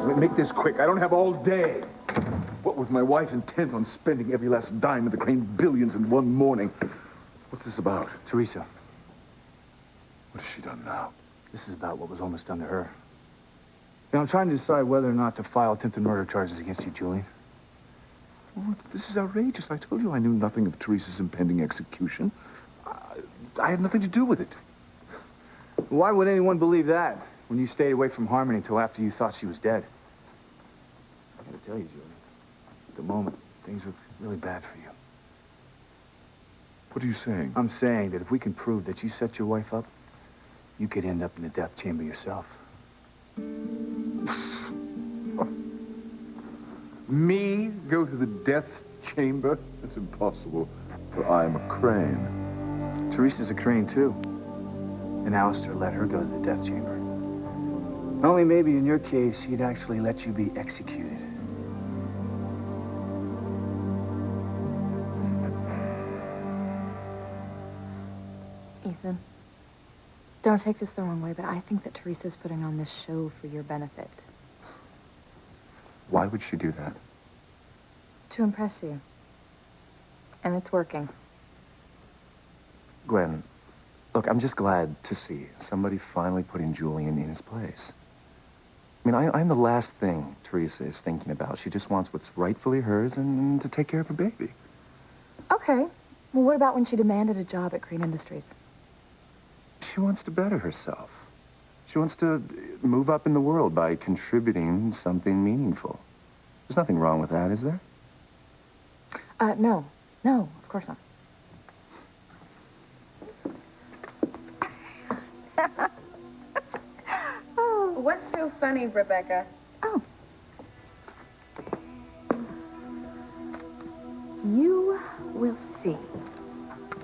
Make this quick. I don't have all day. What was my wife intent on spending every last dime of the Crane billions in one morning? What's this about? Teresa. What has she done now? This is about what was almost done to her. You know, I'm trying to decide whether or not to file attempted murder charges against you, Julian. What? This is outrageous. I told you I knew nothing of Teresa's impending execution. I had nothing to do with it. Why would anyone believe that when you stayed away from Harmony until after you thought she was dead? I gotta tell you, Julian, at the moment, things look really bad for you. What are you saying? I'm saying that if we can prove that you set your wife up, you could end up in the death chamber yourself. Me go to the death chamber? That's impossible, for I'm a Crane. Teresa's a Crane, too. And Alistair let her go to the death chamber. Only maybe in your case, he'd actually let you be executed. Ethan, don't take this the wrong way, but I think that Teresa's putting on this show for your benefit. Why would she do that? To impress you. And it's working. Gwen, look, I'm just glad to see somebody finally putting Julian in his place. I mean, I'm the last thing Teresa is thinking about. She just wants what's rightfully hers and to take care of her baby. Okay. Well, what about when she demanded a job at Crane Industries? She wants to better herself. She wants to move up in the world by contributing something meaningful. There's nothing wrong with that, is there? No. No, of course not. Oh, what's so funny, Rebecca? Oh. You will see.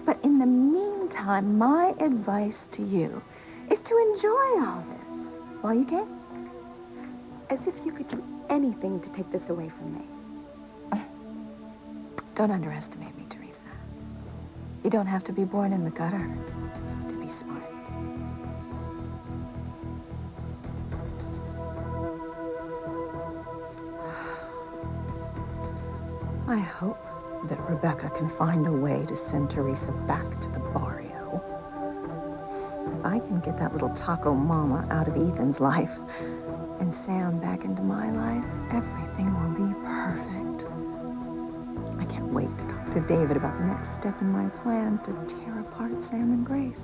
But in the meantime, my advice to you is to enjoy all this while you can. As if you could do anything to take this away from me. Don't underestimate me, Teresa. You don't have to be born in the gutter to be smart. I hope that Rebecca can find a way to send Teresa back to the barrio. If I can get that little taco mama out of Ethan's life and Sam back into my life, everything will be perfect. I can't wait to talk to David about the next step in my plan to tear apart Sam and Grace.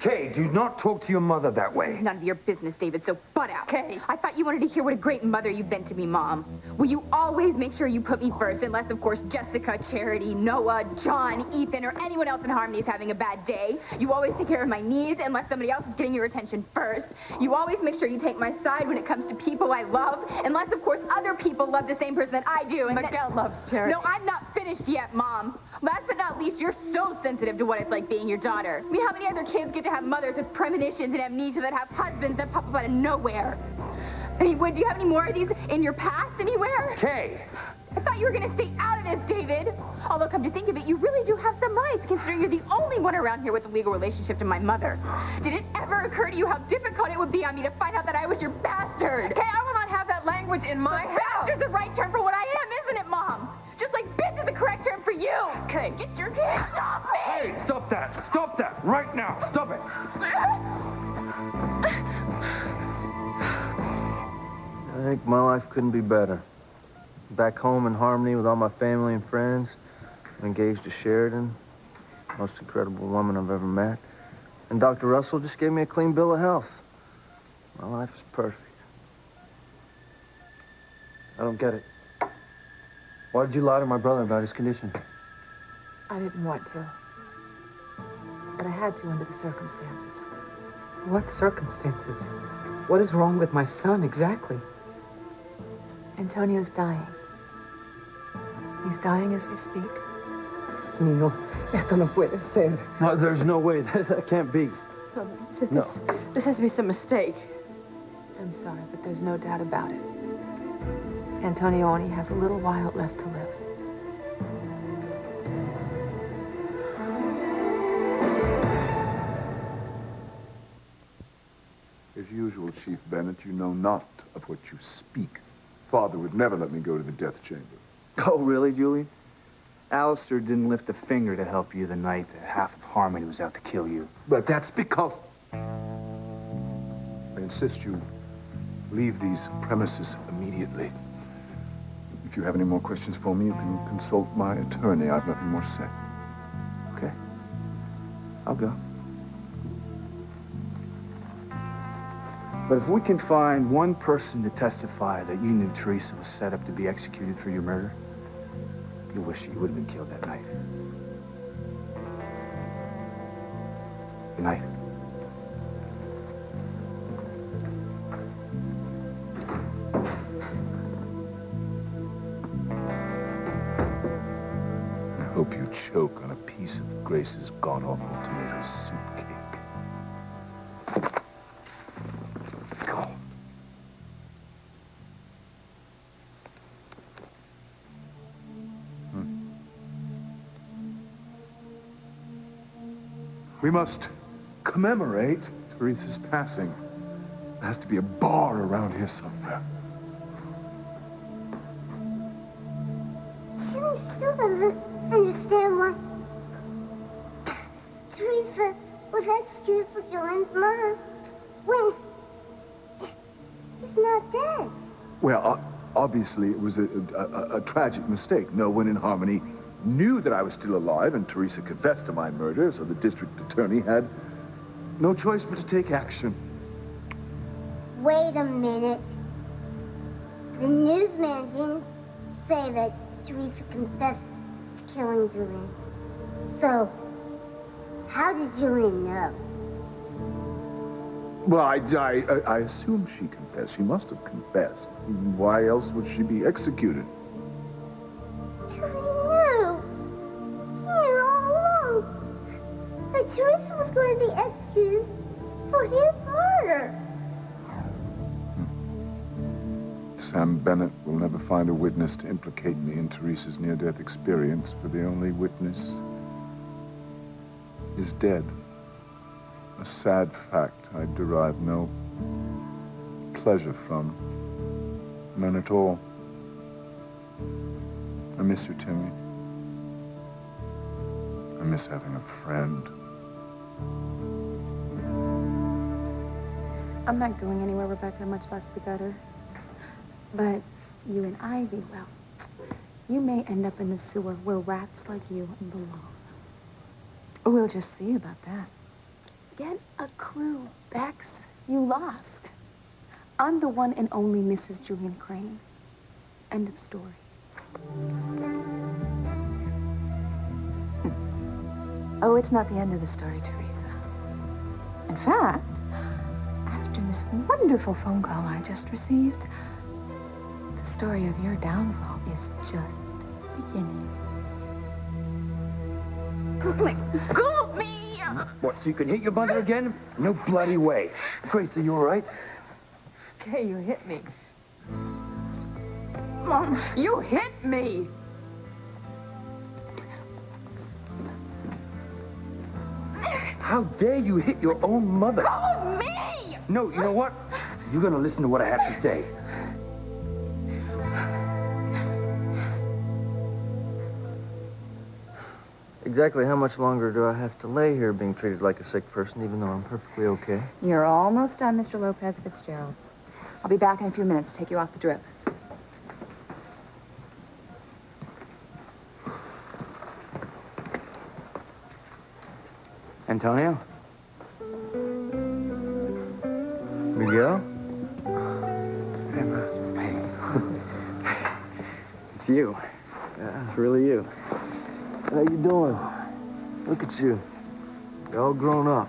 Kay, do not talk to your mother that way. None of your business, David, so butt out. Kay. I thought you wanted to hear what a great mother you've been to me, Mom. Will you always make sure you put me first, unless, of course, Jessica, Charity, Noah, John, Ethan, or anyone else in Harmony is having a bad day? You always take care of my needs, unless somebody else is getting your attention first. You always make sure you take my side when it comes to people I love, unless, of course, other people love the same person that I do. And Miguel loves Charity. No, I'm not finished yet, Mom. Last but not least, you're so sensitive to what it's like being your daughter. I mean, how many other kids get to have mothers with premonitions and amnesia that have husbands that pop up out of nowhere? I mean, do you have any more of these in your past anywhere? Kay! I thought you were going to stay out of this, David. Although, come to think of it, you really do have some rights, considering you're the only one around here with a legal relationship to my mother. Did it ever occur to you how difficult it would be on me to find out that I was your bastard? Kay, I will not have that language in my house. Bastard's the right term for what I am, isn't it, Mom? Just like bitch is the correct term for you. Kay, Get your hands off me! Hey, stop that! Stop that! Right now! Stop it! I think my life couldn't be better. Back home in Harmony with all my family and friends. Engaged to Sheridan. Most incredible woman I've ever met. And Dr. Russell just gave me a clean bill of health. My life is perfect. I don't get it. Why did you lie to my brother about his condition? I didn't want to. But I had to under the circumstances. What circumstances? What is wrong with my son exactly? Antonio's dying. He's dying as we speak. Neil, esto no puede ser. No, there's no way. That can't be. No. This has to be some mistake. I'm sorry, but there's no doubt about it. Antonio only has a little while left to live. As usual, Chief Bennett, you know not of what you speak. Father would never let me go to the death chamber. Oh, really, Julian? Alistair didn't lift a finger to help you the night that half of Harmony was out to kill you. But that's because... I insist you leave these premises immediately. If you have any more questions for me, you can consult my attorney. I've nothing more to say. Okay? I'll go. But if we can find one person to testify that you knew Teresa was set up to be executed for your murder, you'll wish you would have been killed that night. Good night. I hope you choke on a piece of Grace's god-awful tomato soup cake. Go. We must commemorate Teresa's passing. There has to be a bar around here somewhere. Jimmy still doesn't understand why Teresa was executed for Julian's murder when he's not dead. Well, obviously it was a tragic mistake. No one in Harmony knew that I was still alive, and Teresa confessed to my murder, so the district attorney had no choice but to take action. Wait a minute. The newsman didn't say that Teresa confessed to killing Julian. So, how did Julian know? Well, I assume she confessed. She must have confessed. Why else would she be executed? Julian knew. He knew all along that Teresa was going to be executed for his murder. Sam Bennett will never find a witness to implicate me in Teresa's near-death experience, for the only witness is dead. A sad fact I derive no pleasure from. None at all. I miss you, Timmy. I miss having a friend. I'm not going anywhere, Rebecca, much less the gutter. But you and Ivy, well, you may end up in the sewer where rats like you belong. We'll just see about that. Get a clue, Bex. You lost. I'm the one and only Mrs. Julian Crane. End of story. Oh, it's not the end of the story, Teresa. In fact, after this wonderful phone call I just received, the story of your downfall is just beginning. Let go of me! What, so you can hit your mother again? No bloody way. Grace, are you all right? Kay, you hit me. Mom, you hit me! How dare you hit your own mother? Go of me! No, you know what? You're gonna listen to what I have to say. Exactly how much longer do I have to lay here being treated like a sick person, even though I'm perfectly okay? You're almost done, Mr. Lopez Fitzgerald. I'll be back in a few minutes to take you off the drip. Antonio? Miguel? Hey, man. Hey. It's you. Yeah. It's really you. How you doing? Look at you. You're all grown up.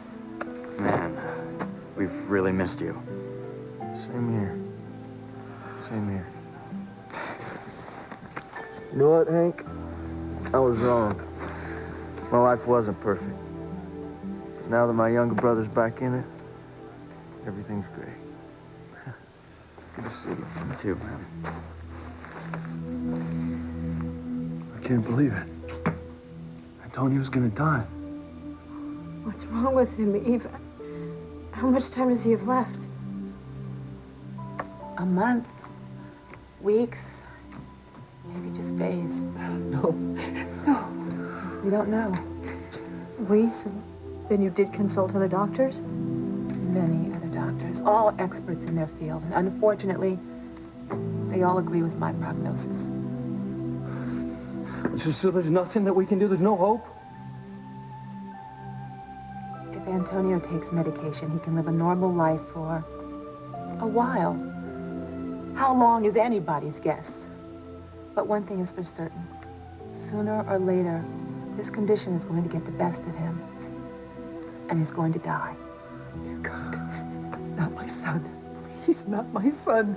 Man, we've really missed you. Same here. Same here. You know what, Hank? I was wrong. My life wasn't perfect. But now that my younger brother's back in it, everything's great. Good to see you. Me too, man. I can't believe it. Antonio's gonna die. What's wrong with him, Eva? How much time does he have left? A month, weeks, maybe just days. No. You don't know. Reese, then you did consult other doctors? Many other doctors, all experts in their field, and unfortunately, they all agree with my prognosis. So there's nothing that we can do? There's no hope? If Antonio takes medication, he can live a normal life for a while. How long is anybody's guess? But one thing is for certain. Sooner or later, this condition is going to get the best of him. And he's going to die. Dear God, not my son. Please, not my son.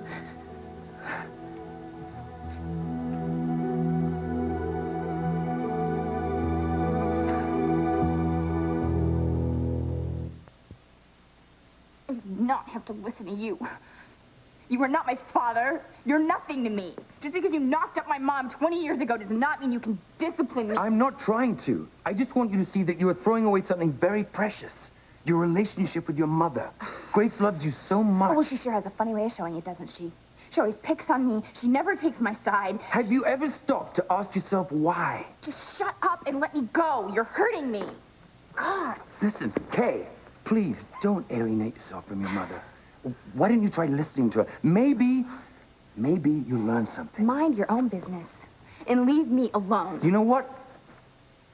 I do not have to listen to you. You are not my father. You're nothing to me. Just because you knocked up my mom 20 years ago does not mean you can discipline me. I'm not trying to. I just want you to see that you are throwing away something very precious. Your relationship with your mother. Grace loves you so much. Oh, well, she sure has a funny way of showing it, doesn't she? She always picks on me. She never takes my side. Have you ever stopped to ask yourself why? Just shut up and let me go. You're hurting me. God. Listen, Kay, please don't alienate yourself from your mother. Why didn't you try listening to her? Maybe you'll learn something. Mind your own business and leave me alone. You know what?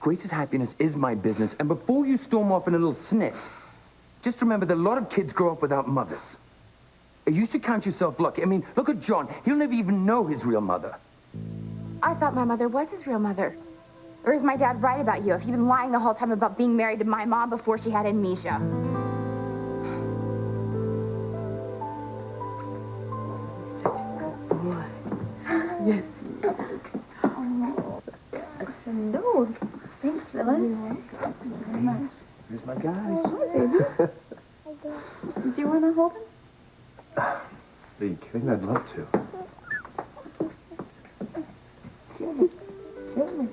Grace's happiness is my business, and before you storm off in a little snit, just remember that a lot of kids grow up without mothers. You should count yourself lucky. I mean, look at John. He'll never even know his real mother. I thought my mother was his real mother. Or is my dad right about you? If you've been lying the whole time about being married to my mom before she had amnesia? Yes. No. Thanks, Phyllis. Very much. Here's my guy. Hi, baby. Do you want to hold him? Are you kidding? I'd love to. Gently.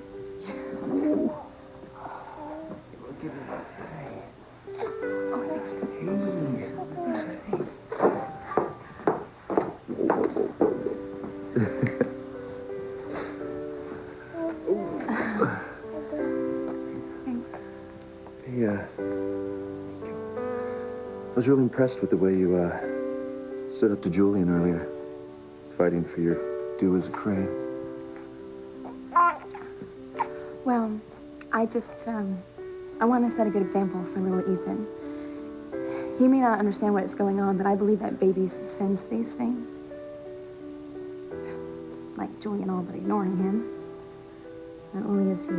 I was really impressed with the way you, stood up to Julian earlier, fighting for your due as a crane. Well, I just, I want to set a good example for little Ethan. He may not understand what's going on, but I believe that babies sense these things. Like Julian all but ignoring him. Not only is he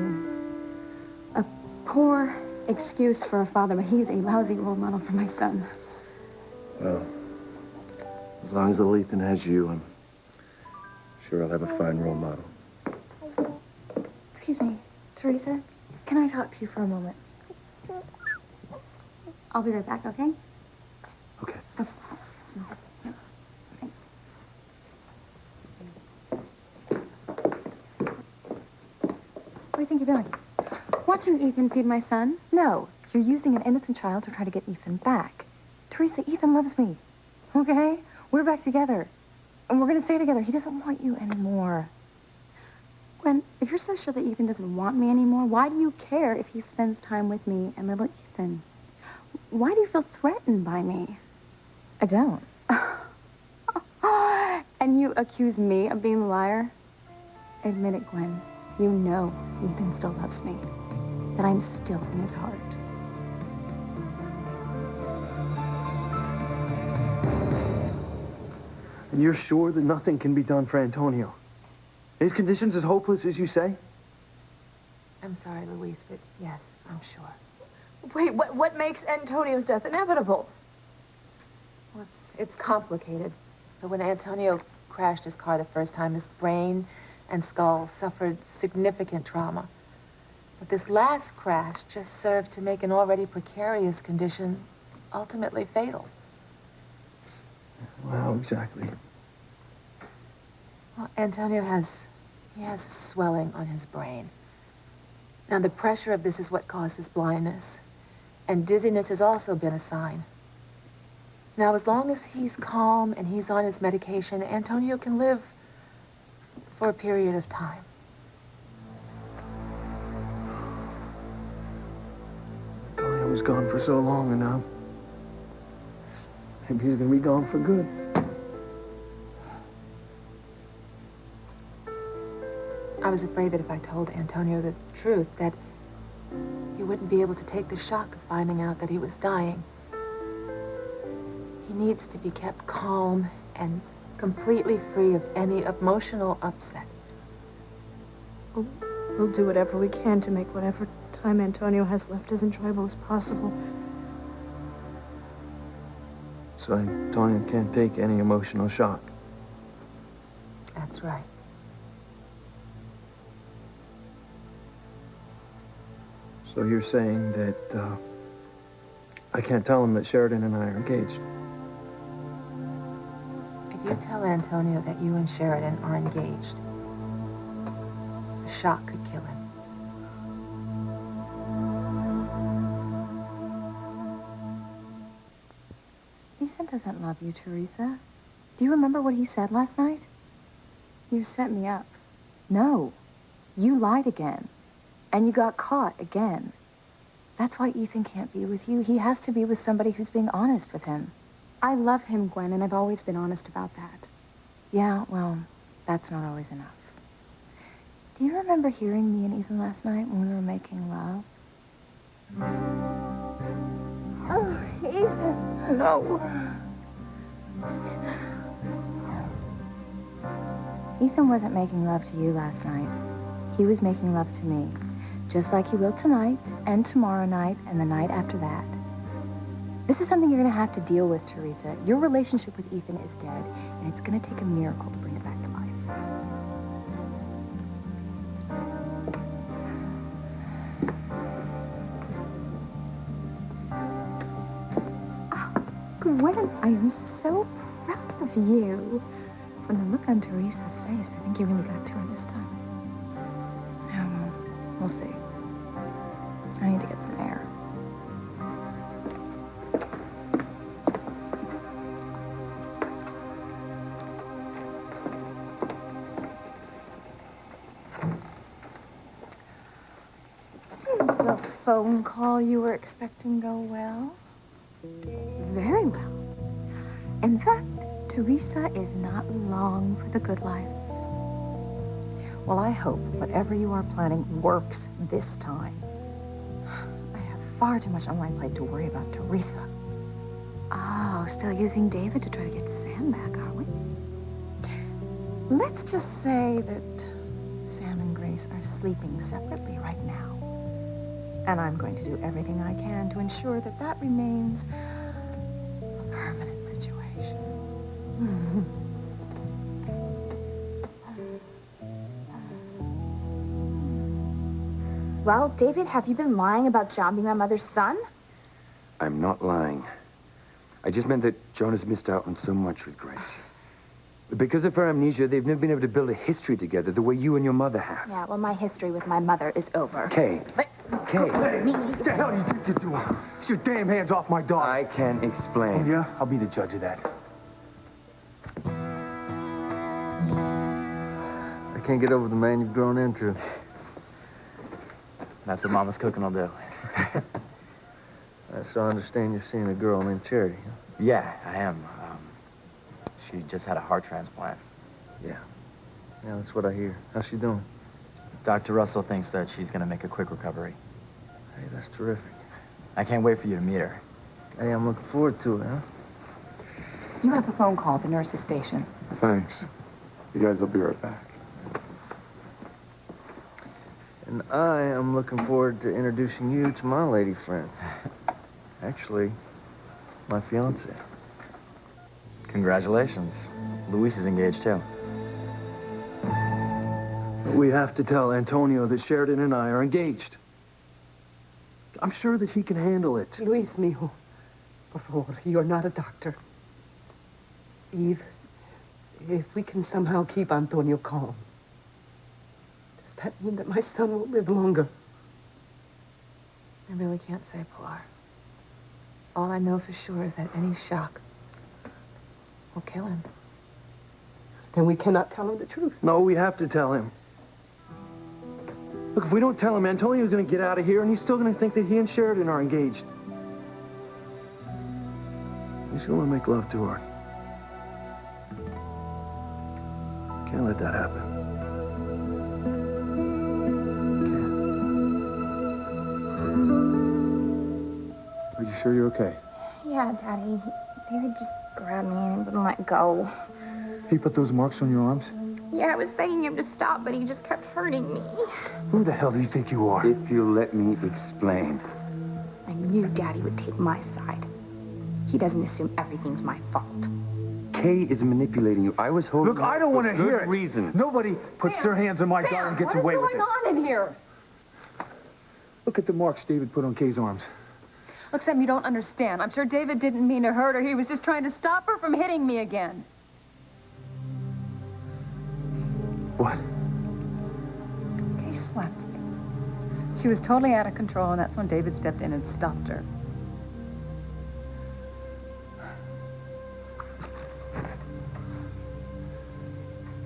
a poor excuse for a father, but he's a lousy role model for my son. Well, as long as little Ethan has you, I'm sure I'll have a fine role model. Excuse me, Teresa, can I talk to you for a moment? I'll be right back, okay? Okay. What do you think you're doing? Watching Ethan feed my son? No, you're using an innocent child to try to get Ethan back. Teresa, Ethan loves me, okay? We're back together, and we're gonna stay together. He doesn't want you anymore. Gwen, if you're so sure that Ethan doesn't want me anymore, why do you care if he spends time with me and little Ethan? Why do you feel threatened by me? I don't. And you accuse me of being the liar? Admit it, Gwen. You know Ethan still loves me. That I'm still in his heart. And you're sure that nothing can be done for Antonio? His condition's as hopeless as you say? I'm sorry, Luis, but yes, I'm sure. Wait, what makes Antonio's death inevitable? Well, it's complicated. But when Antonio crashed his car the first time, his brain and skull suffered significant trauma. But this last crash just served to make an already precarious condition ultimately fatal. Wow, exactly. Well, Antonio has swelling on his brain. Now, the pressure of this is what causes blindness. And dizziness has also been a sign. Now, as long as he's calm and he's on his medication, Antonio can live for a period of time. Antonio was gone for so long, and now maybe he's gonna be gone for good. I was afraid that if I told Antonio the truth, that he wouldn't be able to take the shock of finding out that he was dying. He needs to be kept calm and completely free of any emotional upset. We'll do whatever we can to make whatever time Antonio has left as enjoyable as possible. So Antonio can't take any emotional shock. That's right. So you're saying that, I can't tell him that Sheridan and I are engaged? If you tell Antonio that you and Sheridan are engaged, the shock could kill him. Ethan doesn't love you, Teresa. Do you remember what he said last night? You set me up. No. You lied again. And you got caught again. That's why Ethan can't be with you. He has to be with somebody who's being honest with him. I love him, Gwen, and I've always been honest about that. Yeah, well, that's not always enough. Do you remember hearing me and Ethan last night when we were making love? Oh, Ethan. No. Ethan wasn't making love to you last night. He was making love to me. Just like he will tonight, and tomorrow night, and the night after that. This is something you're going to have to deal with, Teresa. Your relationship with Ethan is dead, and it's going to take a miracle to bring it back to life. Oh, Gwen, I am so proud of you. From the look on Teresa's face, I think you really got to her this time. Yeah, well, we'll see. I need to get some air. Did the phone call you were expecting go well? Very well. In fact, Teresa is not long for the good life. Well, I hope whatever you are planning works this time. I have far too much on my plate to worry about Teresa. Oh, still using David to try to get Sam back, are we? Let's just say that Sam and Grace are sleeping separately right now. And I'm going to do everything I can to ensure that that remains a permanent situation. Well, David, have you been lying about John being my mother's son? I'm not lying. I just meant that John has missed out on so much with Grace. Because of her amnesia, they've never been able to build a history together the way you and your mother have. Yeah, well, my history with my mother is over. Kay. Kay. What the hell do you think you're doing? Get your damn hands off my dog. I can explain. Oh, yeah? I'll be the judge of that. I can't get over the man you've grown into. That's what Mama's cooking will do. So I understand you're seeing a girl named Charity, huh? Yeah, I am. She just had a heart transplant. Yeah. Yeah, that's what I hear. How's she doing? Dr. Russell thinks that she's going to make a quick recovery. Hey, that's terrific. I can't wait for you to meet her. Hey, I'm looking forward to it, huh? You have a phone call at the nurse's station. Thanks. You guys will be right back. And I am looking forward to introducing you to my lady friend. Actually, my fiancée. Congratulations. Luis is engaged, too. We have to tell Antonio that Sheridan and I are engaged. I'm sure that he can handle it. Luis, mijo. Por favor, you're not a doctor. Eve, if we can somehow keep Antonio calm, does that mean that my son will live longer? I really can't say, Pilar. All I know for sure is that any shock Or kill him. Then we cannot tell him the truth. No, we have to tell him. Look, if we don't tell him, Antonio's going to get out of here, and he's still going to think that he and Sheridan are engaged. He's going to make love to her. Can't let that happen. Are you sure you're okay? Yeah, Daddy. David just grabbed me and he wouldn't let go. He put those marks on your arms? Yeah, I was begging him to stop, but he just kept hurting me. Who the hell do you think you are? If you'll let me explain. I knew Daddy would take my side. He doesn't assume everything's my fault. Kay is manipulating you. I was holding Look, I don't want to hear it. Reason. Nobody puts their hands on my daughter and gets away with it. What's going on in here? Look at the marks David put on Kay's arms. Look, Sam, you don't understand. I'm sure David didn't mean to hurt her. He was just trying to stop her from hitting me again. What? Kay slapped me. She was totally out of control, and that's when David stepped in and stopped her.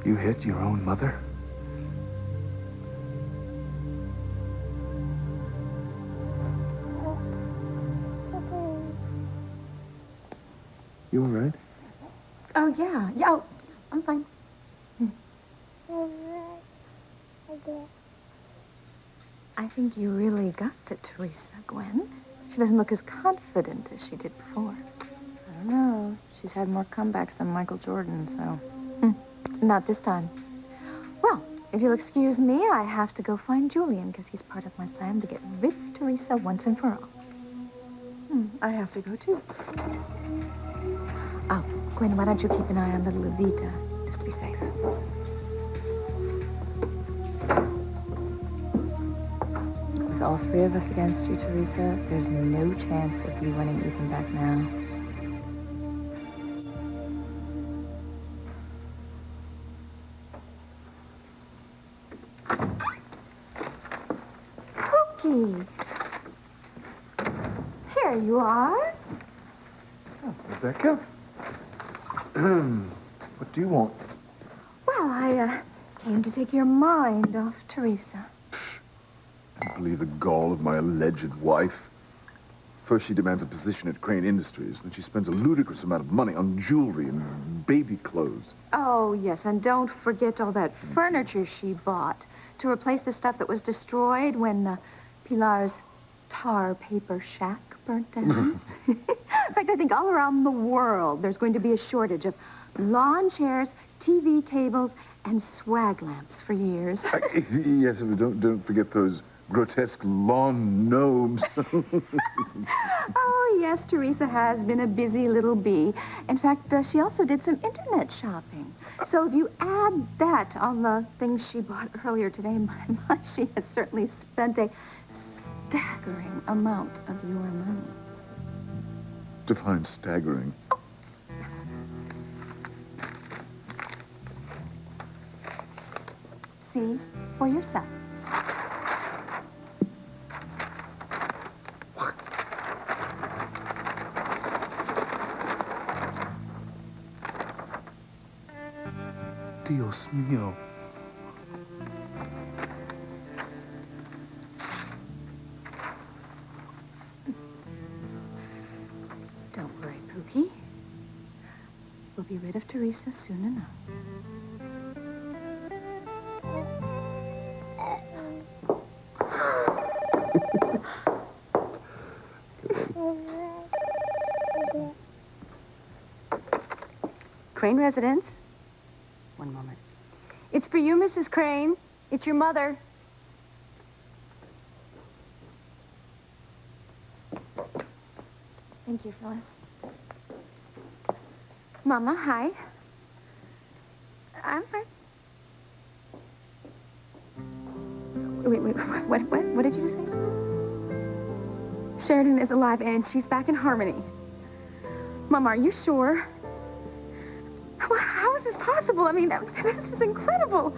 You hit your own mother? You all right? Oh, yeah. Yeah, oh, I'm fine. I think you really got to Teresa, Gwen. She doesn't look as confident as she did before. I don't know. She's had more comebacks than Michael Jordan, so... Not this time. Well, if you'll excuse me, I have to go find Julian, because he's part of my plan to get rid of Teresa once and for all. I have to go, too. Oh, Gwen, why don't you keep an eye on little Evita, just to be safe. With all three of us against you, Teresa, there's no chance of you winning Ethan back now. Cookie. Here you are. Oh, Rebecca? What do you want? Well, I came to take your mind off Teresa. I can't believe the gall of my alleged wife. First, she demands a position at Crane Industries, then she spends a ludicrous amount of money on jewelry and baby clothes. Oh, yes, and don't forget all that furniture she bought to replace the stuff that was destroyed when Pilar's tar paper shack burnt down. In fact, I think all around the world there's going to be a shortage of lawn chairs, TV tables, and swag lamps for years. Yes, but don't forget those grotesque lawn gnomes. Oh, yes, Teresa has been a busy little bee. In fact, she also did some internet shopping. So if you add that on the things she bought earlier today, my, she has certainly spent a staggering amount of your money. Define staggering. See for yourself. Dios mío. Don't worry, Pookie. We'll be rid of Teresa soon enough. Crane residence. One moment. It's for you, Mrs. Crane. It's your mother. Thank you, Phyllis. Mama, hi. I'm fine. Wait, what did you say? Sheridan is alive and she's back in Harmony. Mama, are you sure? Well, how is this possible? I mean, this is incredible.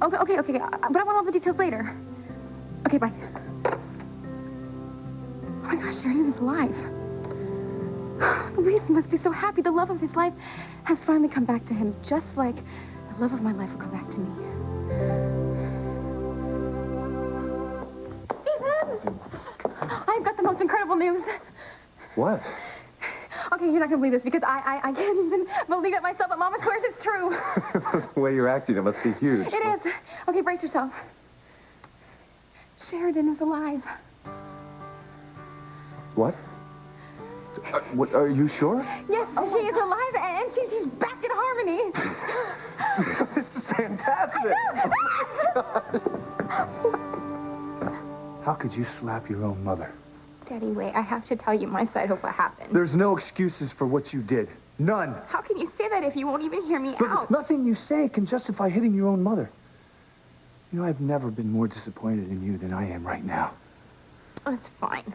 Okay, but I want all the details later. Okay, bye. Oh my gosh, Sheridan is alive. Luis must be so happy. The love of his life has finally come back to him, just like the love of my life will come back to me. Ethan! I've got the most incredible news. What? Okay, you're not going to believe this because I can't even believe it myself, but Mama swears it's true. The way you're acting, it must be huge. It is. Okay, brace yourself. Sheridan is alive. What? What? Are you sure? Yes, she is alive, and she's back in Harmony. This is fantastic. How could you slap your own mother? Daddy, wait, I have to tell you my side of what happened. There's no excuses for what you did. None. How can you say that if you won't even hear me But out? nothing you say can justify hitting your own mother. You know, I've never been more disappointed in you than I am right now. That's fine.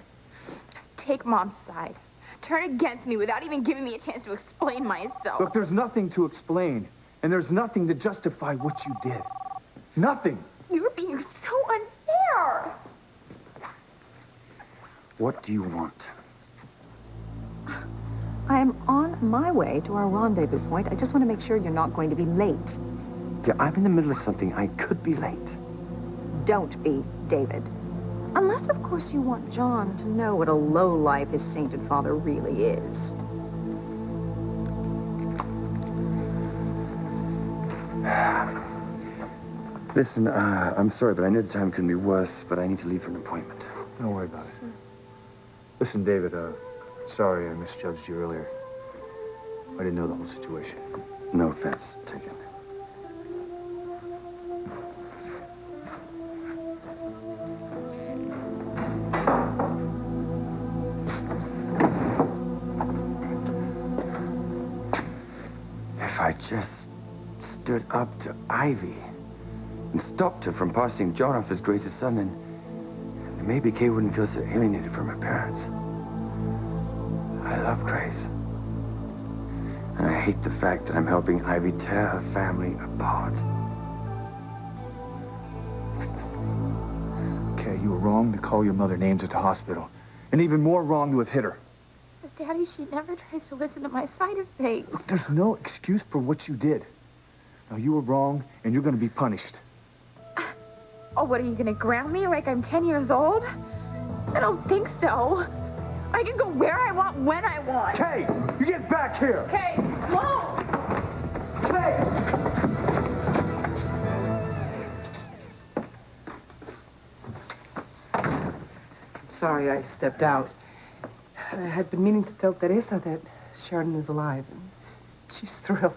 Take Mom's side. Turn against me without even giving me a chance to explain myself. Look, there's nothing to explain, and there's nothing to justify what you did. Nothing. You're being so unfair. What do you want? I am on my way to our rendezvous point. I just want to make sure you're not going to be late. Yeah, I'm in the middle of something. I could be late. Don't be, David. Unless, of course, you want John to know what a lowlife his sainted father really is. Listen, I'm sorry, but I know the time couldn't be worse, but I need to leave for an appointment. Don't worry about it. Listen, David, sorry I misjudged you earlier. I didn't know the whole situation. No offense taken. If I just stood up to Ivy and stopped her from passing John off as Grace's son, then maybe Kay wouldn't feel so alienated from her parents. I love Grace. And I hate the fact that I'm helping Ivy tear her family apart. Okay, you were wrong to call your mother names at the hospital. And even more wrong to have hit her. But Daddy, she never tries to listen to my side of things. Look, there's no excuse for what you did. Now, you were wrong, and you're going to be punished. Oh, what, are you gonna ground me like I'm 10 years old? I don't think so. I can go where I want, when I want. Kay, you get back here. Kay, Mom! Kay! Sorry I stepped out. I had been meaning to tell Teresa that Sheridan is alive. And she's thrilled.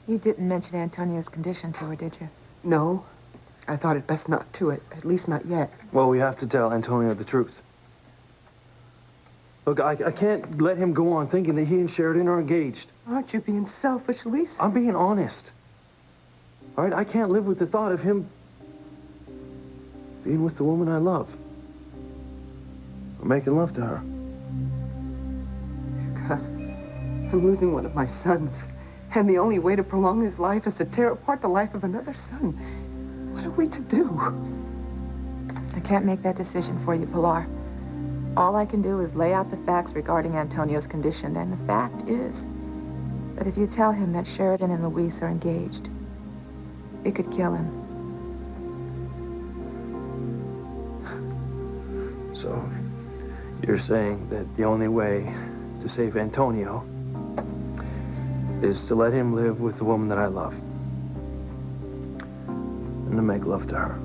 You didn't mention Antonio's condition to her, did you? No. I thought it best not to, at least not yet. Well, we have to tell Antonio the truth. Look, I can't let him go on thinking that he and Sheridan are engaged. Aren't you being selfish, Luis? I'm being honest. All right, I can't live with the thought of him being with the woman I love. Or making love to her. God, I'm losing one of my sons. And the only way to prolong his life is to tear apart the life of another son. What are we to do? I can't make that decision for you, Pilar. All I can do is lay out the facts regarding Antonio's condition, and the fact is that if you tell him that Sheridan and Luis are engaged, it could kill him. So, you're saying that the only way to save Antonio is to let him live with the woman that I love. And to make love to her.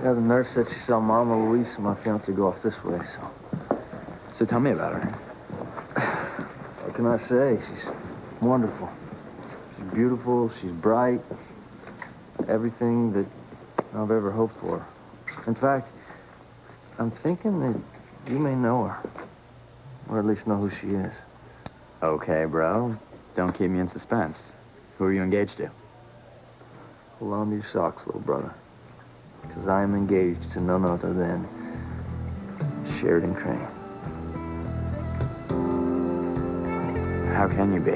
Yeah, the nurse said she saw Mama Luis and my fiance go off this way, So tell me about her. what can I say? She's wonderful. She's beautiful, she's bright. Everything that I've ever hoped for. In fact, I'm thinking that you may know her. Or at least know who she is. Okay, bro. Don't keep me in suspense. Who are you engaged to? Hold on to your socks, little brother. Because I am engaged to none other than Sheridan Crane. How can you be?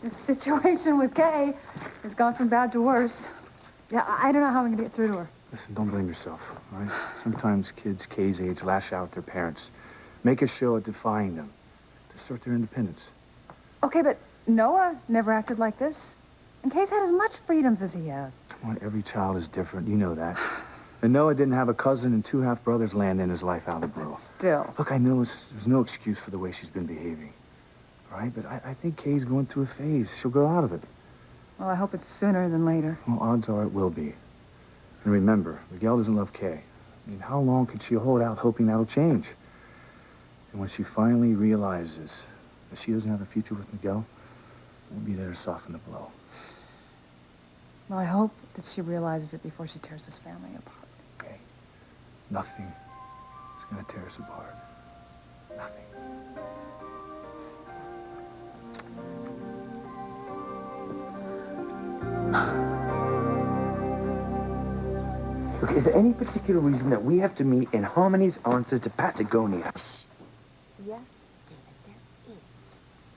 The situation with Kay has gone from bad to worse. Yeah, I don't know how I'm gonna get through to her. Listen, don't blame yourself, all right? Sometimes kids Kay's age lash out at their parents. Make a show at defying them to assert their independence. Okay, but Noah never acted like this. And Kay's had as much freedoms as he has. Come on, every child is different. You know that. And Noah didn't have a cousin and 2 half-brothers land in his life out of the blue. Still. Look, I know there's no excuse for the way she's been behaving. All right? But I think Kay's going through a phase. She'll grow out of it. Well, I hope it's sooner than later. Well, odds are it will be. And remember, Miguel doesn't love Kay. I mean, how long could she hold out hoping that'll change? And when she finally realizes that she doesn't have a future with Miguel, we'll be there to soften the blow. Well, I hope that she realizes it before she tears this family apart. Okay? Nothing is going to tear us apart. Nothing. Look, is there any particular reason that we have to meet in Harmony's answer to Patagonia? Yes, David, there is.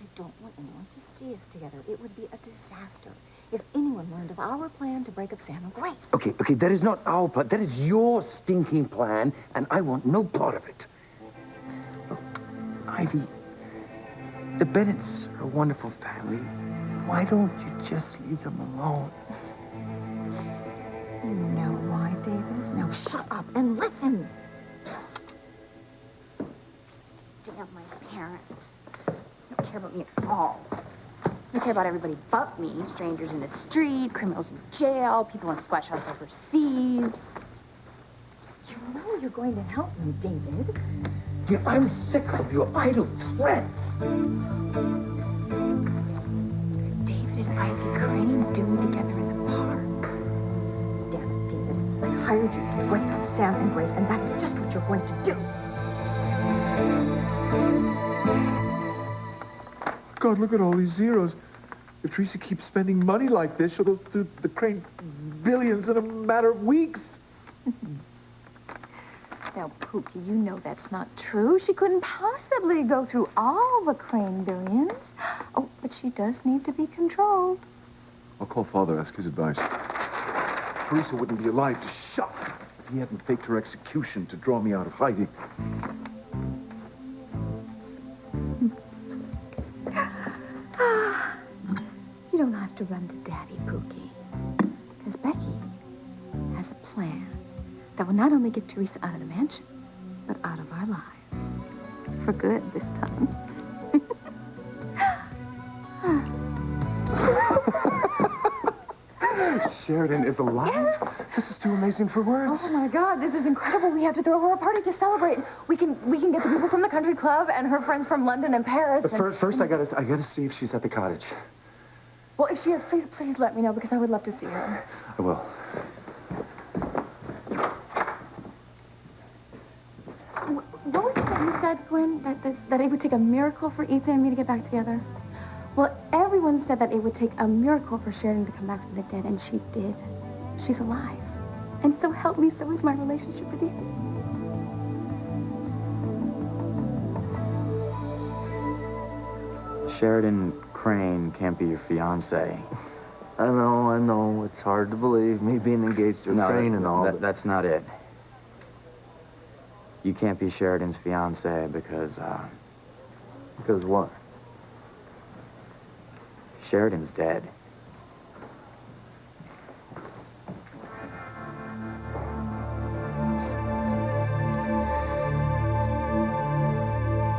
I don't want anyone to see us together. It would be a disaster if anyone learned of our plan to break up Sam and Grace. Okay, that is not our plan. That is your stinking plan, and I want no part of it. Look, Ivy, the Bennetts are a wonderful family. Why don't you just leave them alone? You know why, David? Now shut up and listen. Damn my parents. They don't care about me at all. They care about everybody but me. Strangers in the street, criminals in jail, people in sweatshops overseas. You know you're going to help me, David. Yeah, I'm sick of your idle threats. David and Ivy Crane doing together in the park. Damn it, David. I hired you to break up Sam and Grace, and that is just what you're going to do. God, look at all these zeros. If Teresa keeps spending money like this, she'll go through the Crane billions in a matter of weeks. Now, Pookie, you know that's not true. She couldn't possibly go through all the Crane billions. Oh, but she does need to be controlled. I'll call Father, ask his advice. Teresa wouldn't be alive to shock if he hadn't faked her execution to draw me out of hiding. You don't have to run to Daddy, Pookie. Because Becky has a plan that will not only get Teresa out of the mansion, but out of our lives. For good this time. Sheridan is alive? Yes. This is too amazing for words. Oh, my God, this is incredible. We have to throw her a party to celebrate. We can get the people from the country club and her friends from London and Paris. But first I gotta see if she's at the cottage. Well, if she is, please let me know, because I would love to see her. I will. What was it that you said, Gwen? That it would take a miracle for Ethan and me to get back together? Well, everyone said that it would take a miracle for Sheridan to come back from the dead, and she did. She's alive. And so help me, so is my relationship with Ethan. Sheridan Crane can't be your fiancé. I know. It's hard to believe, me being engaged to a Crane and all. That's not it. You can't be Sheridan's fiancé because, Because what? Sheridan's dead.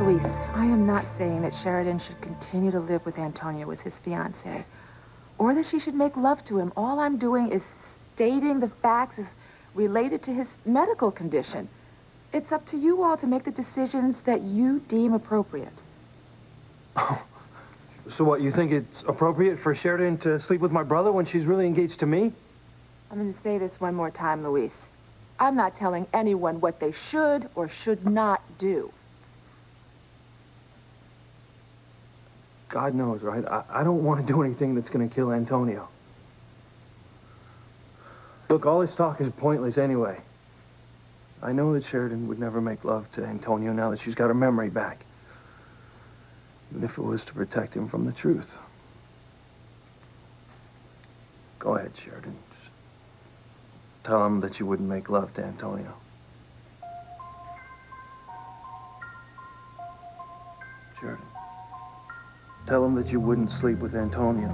Luis, I am not saying that Sheridan should continue to live with Antonio as his fiancé, or that she should make love to him. All I'm doing is stating the facts as related to his medical condition. It's up to you all to make the decisions that you deem appropriate. Oh. So what, you think it's appropriate for Sheridan to sleep with my brother when she's really engaged to me? I'm going to say this one more time, Luis. I'm not telling anyone what they should or should not do. God knows, right? I don't want to do anything that's going to kill Antonio. Look, all this talk is pointless anyway. I know that Sheridan would never make love to Antonio now that she's got her memory back. Even if it was to protect him from the truth. Go ahead, Sheridan. Just tell him that you wouldn't make love to Antonio. Sheridan. Tell him that you wouldn't sleep with Antonio.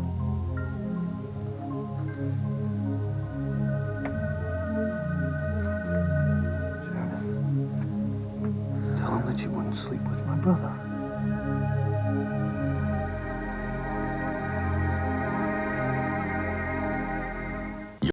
Sheridan. Tell him that you wouldn't sleep with my brother.